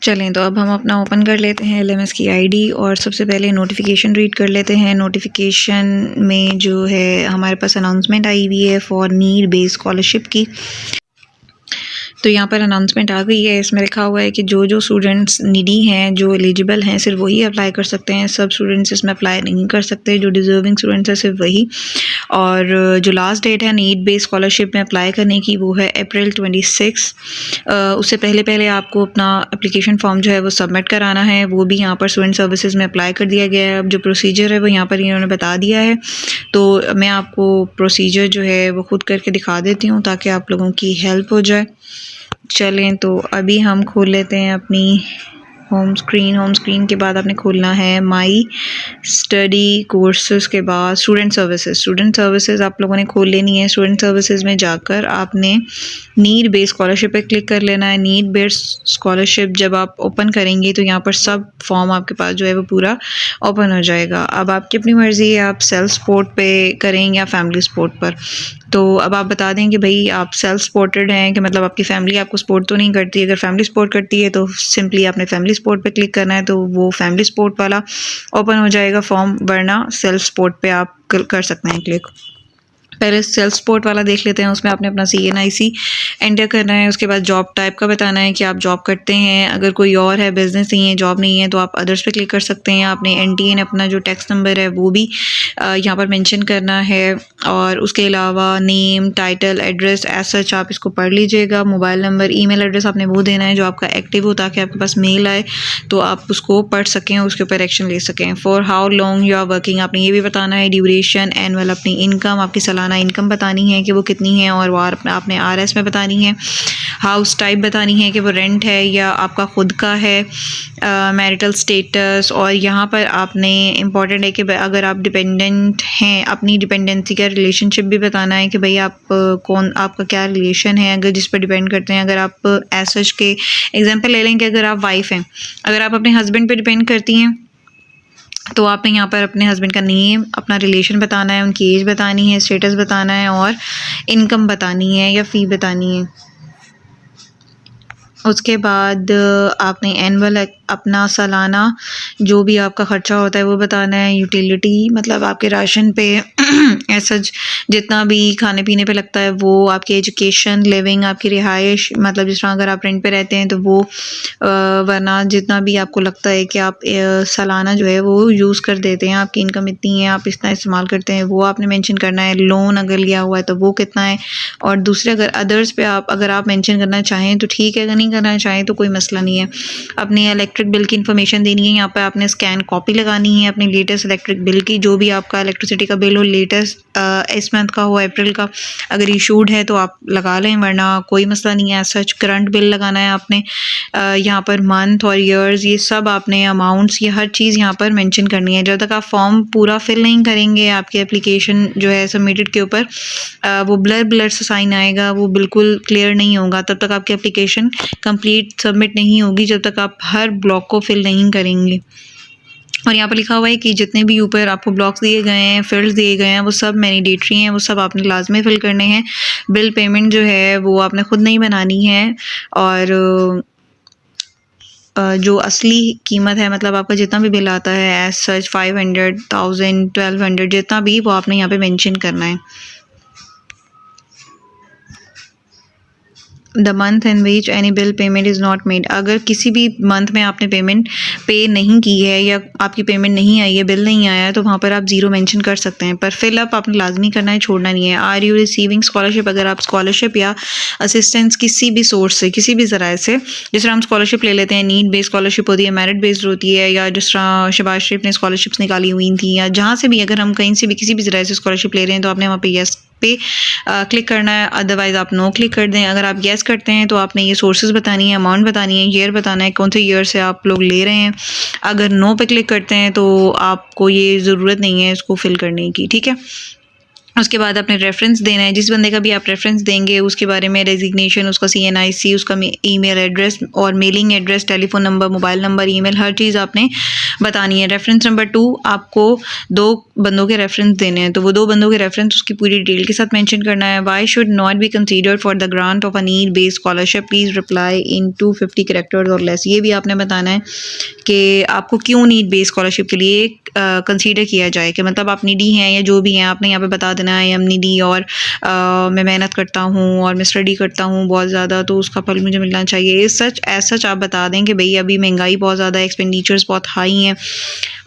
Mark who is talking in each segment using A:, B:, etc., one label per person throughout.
A: चलें तो अब हम अपना ओपन कर लेते हैं LMS की आईडी और सबसे पहले नोटिफिकेशन रीड कर लेते हैं। नोटिफिकेशन में जो है हमारे पास अनाउंसमेंट आई हुई है फॉर नीड बेस्ड स्कॉलरशिप की। तो यहाँ पर अनाउंसमेंट आ गई है। इसमें लिखा हुआ है कि जो स्टूडेंट्स नीडी हैं, जो एलिजिबल हैं, सिर्फ वही अप्लाई कर सकते हैं। सब स्टूडेंट्स इसमें अप्लाई नहीं कर सकते। जो डिज़र्विंग स्टूडेंट्स हैं सिर्फ वही। और जो लास्ट डेट है नीड बेस्ड स्कॉलरशिप में अप्लाई करने की वो है अप्रैल 26। उससे पहले आपको अपना एप्लीकेशन फॉर्म जो है वो सबमिट कराना है। वो भी यहाँ पर स्टूडेंट सर्विसेज में अप्लाई कर दिया गया है। अब जो प्रोसीजर है वो यहाँ पर इन्होंने बता दिया है, तो मैं आपको प्रोसीजर जो है वो खुद करके दिखा देती हूँ ताकि आप लोगों की हेल्प हो जाए। चलें तो अभी हम खोल लेते हैं अपनी होम स्क्रीन के बाद आपने खोलना है माई स्टडी कोर्सेज के बाद स्टूडेंट सर्विसेज आप लोगों ने खोल लेनी है। स्टूडेंट सर्विसेज में जाकर आपने नीड बेस्ड स्कॉलरशिप पे क्लिक कर लेना है। नीड बेस्ड स्कॉलरशिप जब आप ओपन करेंगे तो यहाँ पर सब फॉर्म आपके पास जो है वो पूरा ओपन हो जाएगा। अब आपकी अपनी मर्ज़ी है, आप सेल्फ सपोर्ट पे करें या फैमिली सपोर्ट पर। तो अब आप बता दें कि भाई आप सेल्फ सपोर्टेड हैं, कि मतलब आपकी फैमिली आपको सपोर्ट तो नहीं करती। अगर फैमिली सपोर्ट करती है तो सिंपली आपने फैमिली सपोर्ट पे क्लिक करना है, तो वो फैमिली सपोर्ट वाला ओपन हो जाएगा फॉर्म, वरना सेल्फ सपोर्ट पे आप कर सकते हैं क्लिक। पहले सेल्फ सपोर्ट वाला देख लेते हैं। उसमें आपने अपना CNIC एंटर करना है। उसके बाद जॉब टाइप का बताना है कि आप जॉब करते हैं। अगर कोई और है, बिजनेस नहीं है, जॉब नहीं है, तो आप अदर्स पे क्लिक कर सकते हैं। आपने NTN अपना जो टैक्स नंबर है वो भी यहाँ पर मेंशन करना है। और उसके अलावा name, title, address as such आप इसको पढ़ लीजिएगा। मोबाइल नंबर, ईमेल एड्रेस आपने वो देना है जो आपका एक्टिव हो, ताकि आपके पास मेल आए तो आप उसको पढ़ सकें, उसके ऊपर एक्शन ले सकें। For how long you are working आपने ये भी बताना है। ड्यूरेशन, एनुअल अपनी इनकम, आपकी सालाना इनकम बतानी है कि वो कितनी है, और वो आपने RS में बतानी है। हाउस टाइप बतानी है कि वो रेंट है या आपका खुद का है। मैरिटल स्टेटस, और यहाँ पर आपने इम्पॉर्टेंट है कि अगर आप डिपेंडेंट हैं, अपनी डिपेंडेंसी का रिलेशनशिप भी बताना है कि भाई आप आपका क्या रिलेशन है, अगर जिस पर डिपेंड करते हैं। अगर आप एज के एग्जांपल ले लें कि अगर आप वाइफ हैं, अगर आप अपने हस्बैंड पे डिपेंड करती हैं तो आपने यहाँ पर अपने हस्बैंड का नेम, अपना रिलेशन बताना है, उनकी एज बतानी है, स्टेटस बताना है, और इनकम बतानी है या फ़ी बतानी है। उसके बाद आपने एनुअल अपना सालाना जो भी आपका ख़र्चा होता है वो बताना है। यूटिलिटी मतलब आपके राशन पे ऐसा जितना भी खाने पीने पे लगता है वो, आपकी एजुकेशन, लिविंग, आपकी रिहाइश, मतलब जिस तरह अगर आप रेंट पे रहते हैं तो वो, वरना जितना भी आपको लगता है कि आप सालाना जो है वो यूज़ कर देते हैं, आपकी इनकम इतनी है, आप इतना इस्तेमाल करते हैं, वो आपने मेंशन करना है। लोन अगर लिया हुआ है तो वो कितना है, और दूसरे अगर अदर्स पे अगर आप मेंशन करना चाहें तो ठीक है, अगर नहीं करना चाहें तो कोई मसला नहीं है। अपनी इलेक्ट्रिक बिल की इन्फॉर्मेशन देनी है। यहाँ पर आपने स्कैन कॉपी लगानी है अपनी लेटेस्ट इलेक्ट्रिक बिल की, जो भी आपका इलेक्ट्रिसिटी का बिल हो, लेटेस्ट इस मंथ का हो, अप्रैल का, अगर इशूड है तो आप लगा लें, वरना कोई मसला नहीं है। सच करंट बिल लगाना है आपने। यहाँ पर मंथ और ईयर्स, ये सब आपने, अमाउंट्स, ये हर चीज़ यहाँ पर मेंशन करनी है। जब तक आप फॉर्म पूरा फिल नहीं करेंगे, आपकी एप्लीकेशन जो है सबमिटेड के ऊपर वो ब्लर सा साइन आएगा, वो बिल्कुल क्लियर नहीं होगा, तब तक आपकी एप्लीकेशन कंप्लीट सबमिट नहीं होगी, जब तक आप हर ब्लॉक को फिल नहीं करेंगे। और यहाँ पर लिखा हुआ है कि जितने भी ऊपर आपको ब्लॉक्स दिए गए हैं, फील्ड्स दिए गए हैं, वो सब मैंडेटरी हैं, वो सब आपने लाजमी फिल करने हैं। बिल पेमेंट जो है वो आपने खुद नहीं बनानी है, और जो असली कीमत है, मतलब आपका जितना भी बिल आता है एज सच 500, 1000, 1200, जितना भी, वो आपने यहाँ पे मेंशन करना है। The month in which any bill payment is not made, अगर किसी भी मंथ में आपने पेमेंट पे नहीं की है या आपकी पेमेंट नहीं आई है, बिल नहीं आया है, तो वहाँ पर आप ज़ीरो मेंशन कर सकते हैं, पर फिल अप आपने लाजमी करना है, छोड़ना नहीं है। आर यू रिसीविंग स्कॉलरशिप, अगर आप स्कॉलरशिप या असिस्टेंस किसी भी सोर्स से, किसी भी ज़राए से, जिस तरह हम स्कॉलरशिप ले लेते हैं, नीड बेस्ड स्कॉलरशिप होती है, मेरिट बेस्ड होती है, या जिस तरह शहबाज शरीफ ने स्कॉलरशिप्स निकाली हुई थी, या जहाँ से भी अगर हम कहीं से भी किसी भी ज़राए से स्कॉलरशिप ले रहे हैं तो आपने वहाँ पे येस पे क्लिक करना है, अदरवाइज़ आप नो क्लिक कर दें। अगर आप येस करते हैं तो आपने ये सोर्सेज बतानी है, अमाउंट बतानी है, ईयर बताना है, कौन से ईयर से आप लोग ले रहे हैं। अगर नो पे क्लिक करते हैं तो आपको ये ज़रूरत नहीं है इसको फिल करने की, ठीक है। उसके बाद आपने रेफरेंस देना है, जिस बंदे का भी आप रेफरेंस देंगे उसके बारे में रेजिग्नेशन, उसका CNIC, उसका ईमेल एड्रेस और mailing address, telephone number, mobile number, email, हर चीज़ आपने बतानी है। रेफरेंस नंबर 2 आपको 2 बंदों के रेफरेंस देने हैं, तो वो 2 बंदों के रेफरेंस उसकी पूरी डिटेल के साथ मेंशन करना है। Why should not be considered for the grant of a need based scholarship, please reply in 250 characters और लेस। ये भी आपने बताना है कि आपको क्यों नीड बेस्ड स्कॉलरशिप के लिए कंसीडर किया जाए, कि मतलब आप नीडी हैं या जो भी हैं, आपने यहाँ पे बता देना है हम नीडी और मैं मेहनत करता हूँ और मैं स्टडी करता हूँ बहुत ज़्यादा, तो उसका फल मुझे मिलना चाहिए। एज सच आप बता दें कि भाई अभी महंगाई बहुत ज़्यादा है, एक्सपेंडिचर्स बहुत हाई हैं,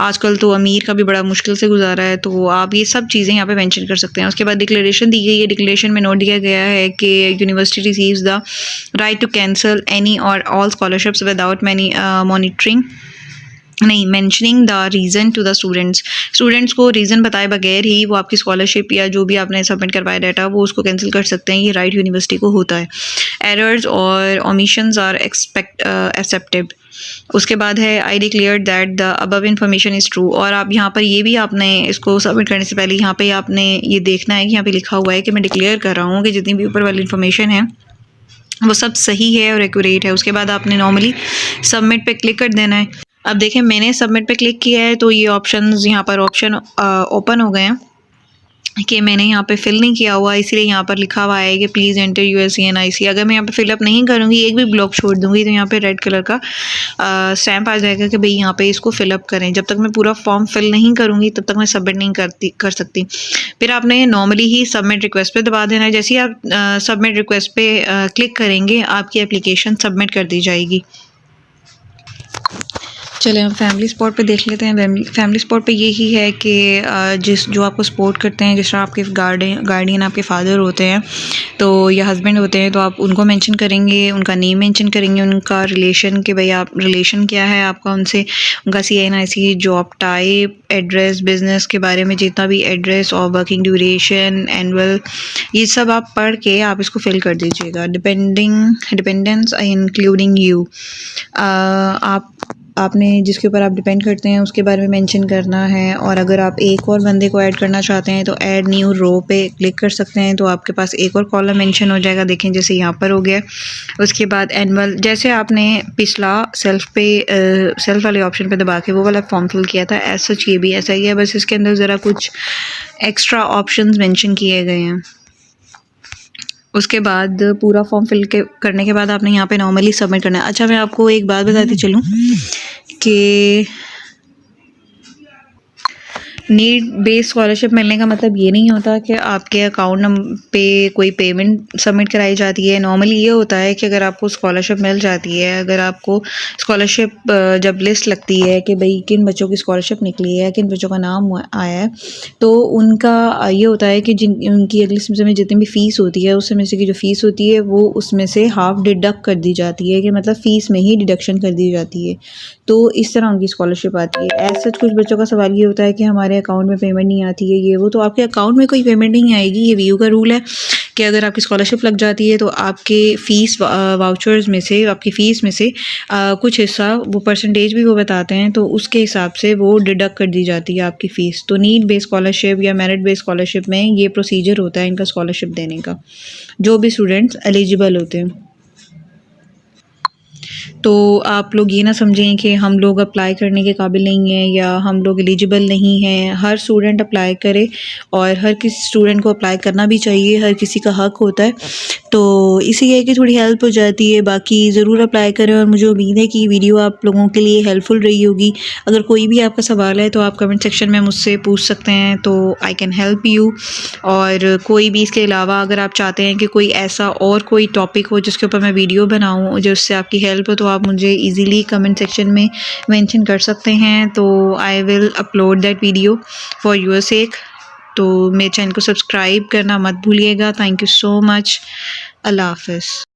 A: आजकल तो अमीर का भी बड़ा मुश्किल से गुजारा है, तो आप ये सब चीज़ें यहाँ पे मेंशन कर सकते हैं। उसके बाद डिक्लेरेशन दी गई है, डिक्लेरेशन में नोट दिया गया है कि university receives the right to cancel any और ऑल स्कॉलरशिप्स विदाउट मॉनिटरिंग नहीं mentioning the reason to the students को रीज़न बताए बगैर ही वो आपकी स्कॉलरशिप या जो भी आपने सबमिट करवाया डाटा वो उसको कैंसिल कर सकते हैं। ये राइट यूनिवर्सिटी को होता है। एरर्स और ओमिशंस आर एक्सेप्टेड। उसके बाद है I declare that the above information is true, और आप यहाँ पर ये भी आपने इसको सबमिट करने से पहले यहाँ पे आपने ये देखना है कि यहाँ पे लिखा हुआ है कि मैं डिक्लेयर कर रहा हूँ कि जितनी भी ऊपर वाली इन्फॉर्मेशन है वो सब सही है और एक्यूरेट है। उसके बाद आपने नॉर्मली सबमिट पे क्लिक कर देना है। अब देखें मैंने सबमिट पे क्लिक किया है तो ये ऑप्शंस यहाँ पर ऑप्शन ओपन हो गए हैं कि मैंने यहाँ पे फिल नहीं किया हुआ, इसीलिए यहाँ पर लिखा हुआ है कि प्लीज़ एंटर USCNIC। अगर मैं यहाँ पे फिलअप नहीं करूँगी, एक भी ब्लॉक छोड़ दूँगी, तो यहाँ पे रेड कलर का स्टैम्प आ जाएगा कि भाई यहाँ पे इसको फिलअप करें। जब तक मैं पूरा फॉर्म फिल नहीं करूँगी तब तक मैं सबमिट नहीं कर सकती। फिर आपने नॉर्मली ही सबमिट रिक्वेस्ट पे दबा देना है। जैसे ही आप सबमिट रिक्वेस्ट पे क्लिक करेंगे आपकी एप्लीकेशन सबमिट कर दी जाएगी। चलें हम फैमिली सपोर्ट पे देख लेते हैं। फैमिली सपोर्ट पे यही है कि जो आपको सपोर्ट करते हैं, जिस तरह आपके गार्डियन आपके फादर होते हैं तो या हस्बैंड होते हैं, तो आप उनको मेंशन करेंगे, उनका नेम मेंशन करेंगे, उनका रिलेशन कि भाई आप रिलेशन क्या है आपका उनसे, उनका CNIC, job type, address, business के बारे में जितना भी एड्रेस और वर्किंग ड्यूरेशन, एनुअल, ये सब आप पढ़ के आप इसको फिल कर दीजिएगा। डिपेंडेंस इंक्लूडिंग यू, आपने जिसके ऊपर आप डिपेंड करते हैं उसके बारे में मेंशन करना है। और अगर आप एक और बंदे को ऐड करना चाहते हैं तो ऐड न्यू रो पे क्लिक कर सकते हैं, तो आपके पास एक और कॉलम मेंशन हो जाएगा। देखें जैसे यहाँ पर हो गया। उसके बाद एनुअल, जैसे आपने पिछला सेल्फ वाले ऑप्शन पे दबा के वो वाला फॉर्म फिल किया था, एज सच ये भी ऐसा ही है, बस इसके अंदर ज़रा कुछ एक्स्ट्रा ऑप्शंस मेंशन किए गए हैं। उसके बाद पूरा फॉर्म फिल करने के बाद आपने यहाँ पे नॉर्मली सबमिट करना है। अच्छा मैं आपको एक बात बताती चलूँ कि नीड बेस्ड स्कॉलरशिप मिलने का मतलब ये नहीं होता कि आपके अकाउंट नंबर पे कोई पेमेंट सबमिट कराई जाती है। नॉर्मली ये होता है कि अगर आपको स्कॉलरशिप मिल जाती है, अगर आपको स्कॉलरशिप जब लिस्ट लगती है कि भाई किन बच्चों की स्कॉलरशिप निकली है, किन बच्चों का नाम आया है, तो उनका ये होता है कि उनकी अगले सेमेस्टर में जितनी भी फ़ीस होती है उस सेमेस्टर की जो फ़ीस होती है वो उसमें से हाफ डिडक्ट कर दी जाती है, कि मतलब फ़ीस में ही डिडक्शन कर दी जाती है, तो इस तरह उनकी स्कॉलरशिप आती है। ऐसा कुछ बच्चों का सवाल ये होता है कि हमारे अकाउंट में पेमेंट नहीं आती है, ये वो, तो आपके अकाउंट में कोई पेमेंट नहीं आएगी। ये वीयू का रूल है कि अगर आपकी स्कॉलरशिप लग जाती है तो आपके फ़ीस वाउचर्स में से, आपकी फ़ीस में से कुछ हिस्सा, वो परसेंटेज भी वो बताते हैं, तो उसके हिसाब से वो डिडक्ट कर दी जाती है आपकी फ़ीस। तो नीड बेस्ड स्कॉलरशिप या मेरिट बेस्ड स्कॉलरशिप में ये प्रोसीजर होता है इनका स्कॉलरशिप देने का, जो भी स्टूडेंट्स एलिजिबल होते हैं। तो आप लोग ये ना समझें कि हम लोग अप्लाई करने के काबिल नहीं हैं या हम लोग एलिजिबल नहीं हैं। हर स्टूडेंट अप्लाई करे और हर किसी स्टूडेंट को अप्लाई करना भी चाहिए, हर किसी का हक होता है। तो इसी है कि थोड़ी हेल्प हो जाती है। बाकी ज़रूर अप्लाई करें और मुझे उम्मीद है कि वीडियो आप लोगों के लिए हेल्पफुल रही होगी। अगर कोई भी आपका सवाल है तो आप कमेंट सेक्शन में मुझसे पूछ सकते हैं, तो आई कैन हेल्प यू। और कोई भी इसके अलावा अगर आप चाहते हैं कि कोई ऐसा और कोई टॉपिक हो जिसके ऊपर मैं वीडियो बनाऊँ जिससे आपकी हेल्प हो, तो आप मुझे इजीली कमेंट सेक्शन में मेंशन कर सकते हैं, तो I will upload that video for your sake. तो मेरे चैनल को सब्सक्राइब करना मत भूलिएगा। Thank you so much. अल्लाह हाफ़िज़।